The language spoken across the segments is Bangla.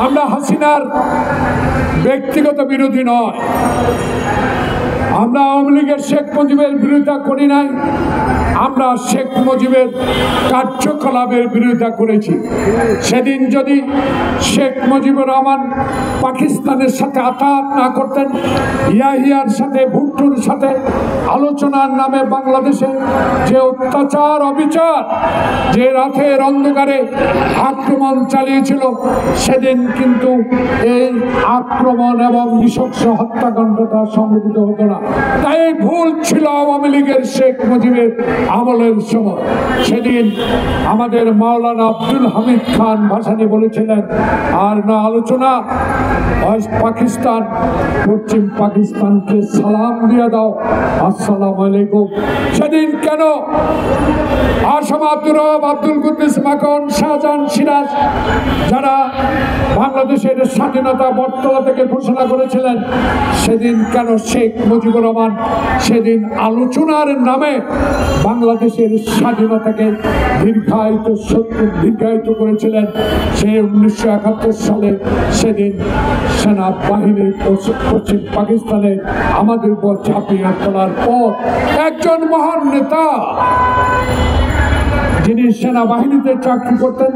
আমরা হাসিনার ব্যক্তিগত বিরোধী নয়, আমরা আওয়ামী লীগের শেখ মুজিবের বিরোধিতা করি নাই, আমরা শেখ মুজিবের কার্যকলাপের বিরোধিতা করেছি। সেদিন যদি শেখ মুজিবুর রহমান পাকিস্তানের সাথে আতাত না করতেন, ইয়াহিয়ার সাথে ভুট্টোর সাথে আলোচনার নামে বাংলাদেশে যে অত্যাচার অবিচার, যে রাতের অন্ধকারে আক্রমণ চালিয়েছিল, সেদিন কিন্তু এই আক্রমণ এবং নৃশংস হত্যাকাণ্ডটা সংঘটিত হতো না। তাই ভুল ছিল আওয়ামী লীগের শেখ মুজিবের আমলের সময়। সেদিন আমাদের মাওলানা আব্দুল হামিদ খান ভাসানী বলেছিলেন, আর না আলোচনা, পাকিস্তান পশ্চিম পাকিস্তানকে সালাম দিয়ে দাও, আসসালামু আলাইকুম। সেদিন কেন আসাম আব্দুর রব, আব্দুল কুদ্দুস মাখন, শাহজাহান সিরাজ, যারা বাংলাদেশের স্বাধীনতা বটতলা থেকে ঘোষণা করেছিলেন, সেদিন কেন শেখ মুজিবুর রহমান আলোচনার নামে বাংলাদেশের স্বাধীনতাকে দীর্ঘায়িত করেছিলেন? সে 1971 সালে সেদিন সেনাবাহিনী পশ্চিম পাকিস্তানে আমাদের উপর ঝাঁপিয়ে পড়ার পর একজন মহান নেতা, যিনি সেনাবাহিনীতে চাকরি করতেন,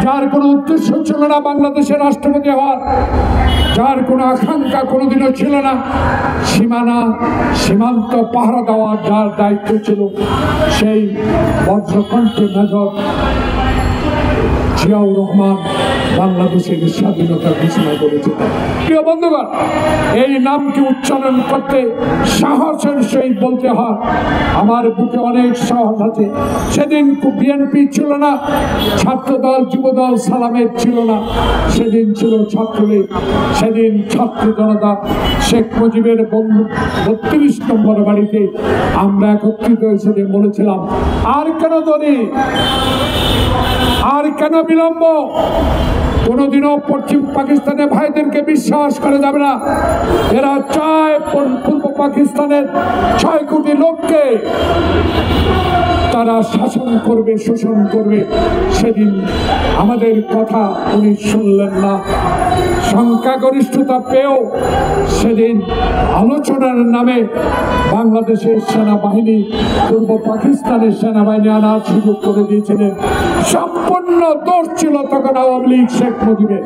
যার কোনো উদ্দেশ্য ছিল না বাংলাদেশের রাষ্ট্রপতি হওয়ার, যার কোনো আকাঙ্ক্ষা কোনোদিনও ছিল না সীমান্ত পাহারা দেওয়ার, যার দায়িত্ব ছিল, সেই বজ্রকণ্ঠ মেজর জিয়াউর রহমান বাংলাদেশের স্বাধীনতা ঘোষণা করেছিল। প্রিয় বন্ধুগণ, এই নামটি উচ্চারণ করতে সাহসের সহিত বলতে হয়। আমার বুকে অনেক সাহস আছে। সেদিন বিএনপি ছিল না, ছাত্রদল, যুবদল, সালামের ছিল না, সেদিন ছিল ছাত্রলীগ। সেদিন ছাত্র জনতা শেখ মুজিবের বন্ধু 32 নম্বর বাড়িতে আমরা একত্রিত হয়েছে, বলেছিলাম, আর কেন দেরি, আর কেন বিলম্ব? কোনোদিনও পশ্চিম পাকিস্তানের ভাইদেরকে বিশ্বাস করা যাবে না। এরা চায় পূর্ব পাকিস্তানের 6 কোটি লোককে তারা শাসন করবে, শোষণ করবে। সেদিন আমাদের কথা উনি শুনলেন না। সংখ্যাগরিষ্ঠতা পেয়েও সেদিন আলোচনার নামে বাংলাদেশের সেনাবাহিনী পূর্ব পাকিস্তানের সেনাবাহিনী আনার সুযোগ করে দিয়েছিলেন। সম্পূর্ণ দোষ ছিল তখন আওয়ামী লীগ শেখ মুজিবের।